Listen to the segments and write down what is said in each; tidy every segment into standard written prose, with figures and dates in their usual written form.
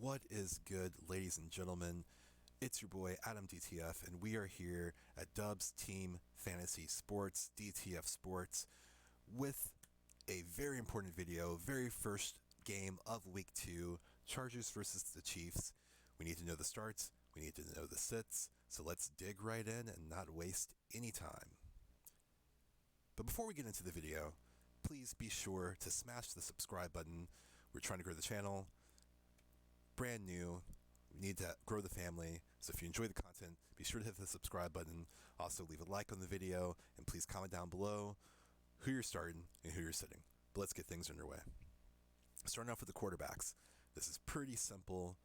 What is good, ladies and gentlemen? It's your boy Adam DTF, and we are here at Dubs Team Fantasy Sports, DTF Sports, with a very important video, very first game of Week 2, Chargers versus the Chiefs. We need to know the starts, we need to know the sits, so let's dig right in and not waste any time. But before we get into the video, please be sure to smash the subscribe button. We're trying to grow the channel. Brand new. We need to grow the family. So if you enjoy the content, be sure to hit the subscribe button. Also leave a like on the video, and please comment down below who you're starting and who you're sitting. But let's get things underway. Starting off with the quarterbacks. This is pretty simple.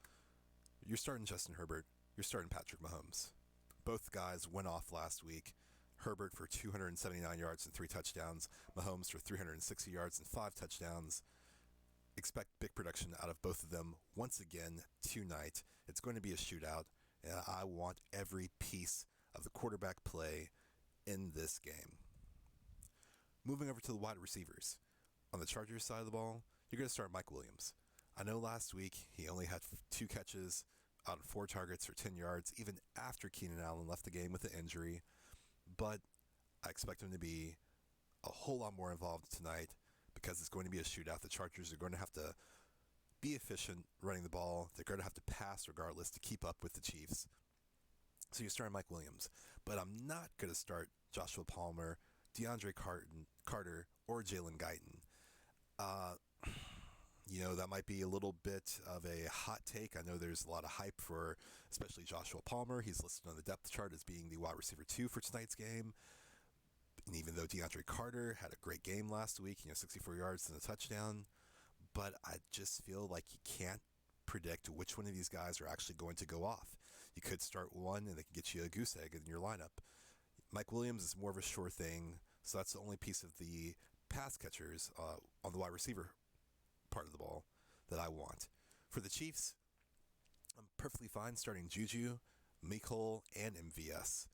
You're starting Justin Herbert. You're starting Patrick Mahomes. Both guys went off last week. Herbert for 279 yards and 3 touchdowns. Mahomes for 360 yards and 5 touchdowns. Expect big production out of both of them once again tonight. It's going to be a shootout, and I want every piece of the quarterback play in this game. Moving over to the wide receivers. On the Chargers side of the ball, you're going to start Mike Williams. I know last week he only had 2 catches out of 4 targets for 10 yards, even after Keenan Allen left the game with an injury, but I expect him to be a whole lot more involved tonight, because it's going to be a shootout. The Chargers are going to have to be efficient running the ball. They're going to have to pass regardless to keep up with the Chiefs. So you're starting Mike Williams. But I'm not going to start Joshua Palmer, DeAndre Carter, or Jalen Guyton. That might be a little bit of a hot take. I know there's a lot of hype for especially Joshua Palmer. He's listed on the depth chart as being the wide receiver 2 for tonight's game. And even though DeAndre Carter had a great game last week, 64 yards and a touchdown, but I just feel like you can't predict which one of these guys are actually going to go off. You could start one and they can get you a goose egg in your lineup. Mike Williams is more of a sure thing, so that's the only piece of the pass catchers on the wide receiver part of the ball that I want. For the Chiefs, I'm perfectly fine starting Juju, Mecole, and MVS.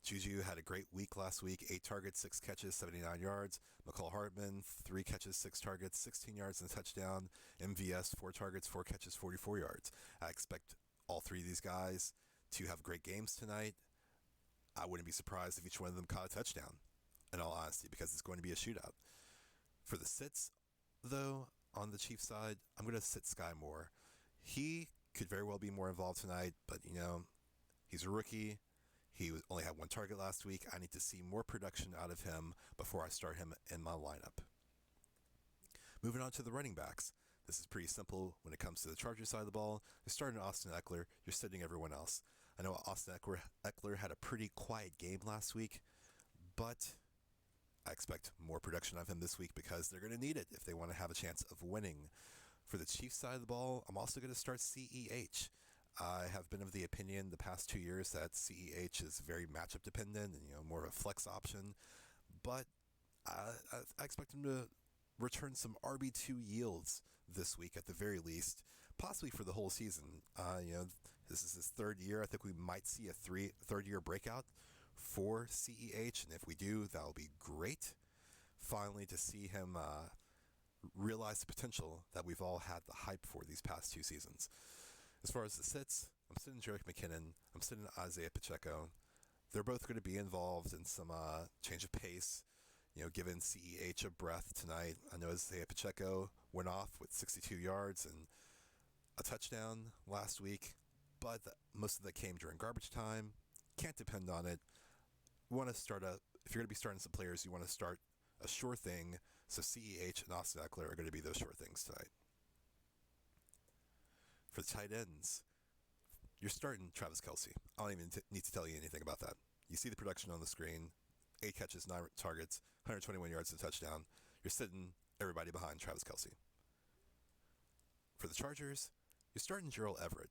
Juju had a great week last week, 8 targets, 6 catches, 79 yards. Mecole Hardman, 3 catches, 6 targets, 16 yards and a touchdown. MVS, 4 targets, 4 catches, 44 yards. I expect all 3 of these guys to have great games tonight. I wouldn't be surprised if each one of them caught a touchdown, in all honesty, because it's going to be a shootout. For the sits, though, on the Chiefs side, I'm going to sit Sky Moore. He could very well be more involved tonight, but, he's a rookie. He only had 1 target last week. I need to see more production out of him before I start him in my lineup. Moving on to the running backs. This is pretty simple when it comes to the Chargers side of the ball. You're starting Austin Eckler. You're sitting everyone else. I know Austin Eckler had a pretty quiet game last week, but I expect more production of him this week because they're going to need it if they want to have a chance of winning. For the Chiefs side of the ball, I'm also going to start CEH. I have been of the opinion the past 2 years that CEH is very matchup dependent and more of a flex option, but I expect him to return some RB2 yields this week at the very least, possibly for the whole season. This is his 3rd year. I think we might see a third year breakout for CEH, and if we do, that'll be great. Finally, to see him realize the potential that we've all had the hype for these past 2 seasons. As far as the sits, I'm sitting Jerick McKinnon. I'm sitting Isaiah Pacheco. They're both going to be involved in some change of pace, giving CEH a breath tonight. I know Isaiah Pacheco went off with 62 yards and a touchdown last week, but most of that came during garbage time. Can't depend on it. You want to if you're going to be starting some players, you want to start a sure thing. So CEH and Austin Eckler are going to be those sure things tonight. For the tight ends, you're starting Travis Kelce. I don't even need to tell you anything about that. You see the production on the screen. 8 catches, 9 targets, 121 yards and a touchdown. You're sitting everybody behind Travis Kelce. For the Chargers, you're starting Gerald Everett.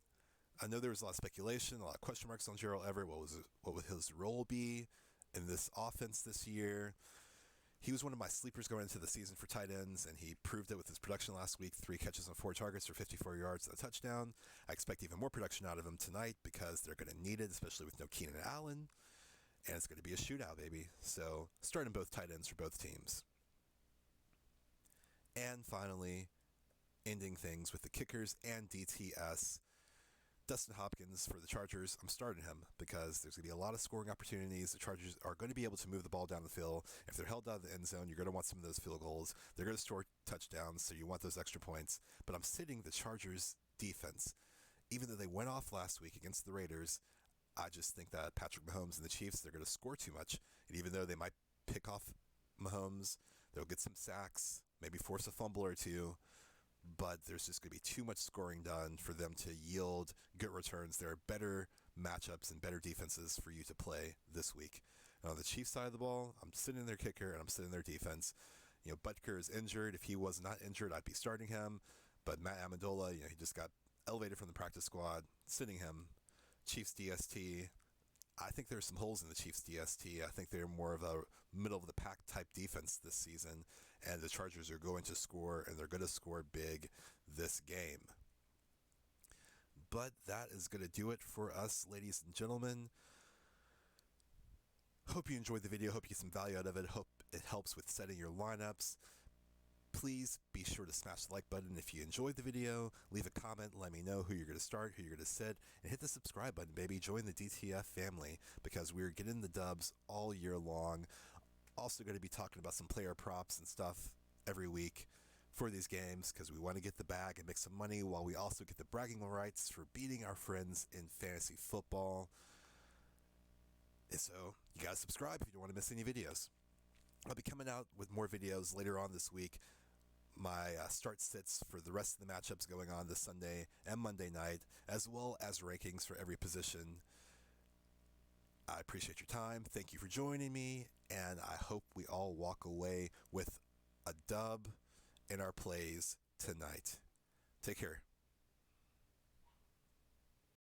I know there was a lot of speculation, a lot of question marks on Gerald Everett. What would his role be in this offense this year? He was one of my sleepers going into the season for tight ends, and he proved it with his production last week. 3 catches on 4 targets for 54 yards and a touchdown. I expect even more production out of him tonight because they're going to need it, especially with no Keenan Allen. And it's going to be a shootout, baby. So starting both tight ends for both teams. And finally, ending things with the kickers and DTS. Dustin Hopkins for the Chargers, I'm starting him because there's going to be a lot of scoring opportunities. The Chargers are going to be able to move the ball down the field. If they're held out of the end zone, you're going to want some of those field goals. They're going to score touchdowns, so you want those extra points. But I'm sitting the Chargers defense. Even though they went off last week against the Raiders, I just think that Patrick Mahomes and the Chiefs, they're going to score too much. And even though they might pick off Mahomes, they'll get some sacks, maybe force a fumble or two, but there's just going to be too much scoring done for them to yield good returns. There are better matchups and better defenses for you to play this week. And on the Chiefs side of the ball, I'm sitting their kicker and I'm sitting their defense. Butker is injured. If he was not injured, I'd be starting him. But Matt Amendola, he just got elevated from the practice squad, sitting him. Chiefs DST, I think there's some holes in the Chiefs DST. I think they're more of a middle of the pack type defense this season, and the Chargers are going to score, and they're going to score big this game. But that is going to do it for us, ladies and gentlemen. Hope you enjoyed the video. Hope you get some value out of it. Hope it helps with setting your lineups. Please be sure to smash the like button if you enjoyed the video. Leave a comment, let me know who you're going to start, who you're going to sit, and hit the subscribe button, baby. Join the DTF family because we're getting the dubs all year long. Also going to be talking about some player props and stuff every week for these games because we want to get the bag and make some money while we also get the bragging rights for beating our friends in fantasy football. And so you got to subscribe if you don't want to miss any videos. I'll be coming out with more videos later on this week. My start sits for the rest of the matchups going on this Sunday and Monday night, as well as rankings for every position. I appreciate your time. Thank you for joining me, and I hope we all walk away with a dub in our plays tonight. Take care.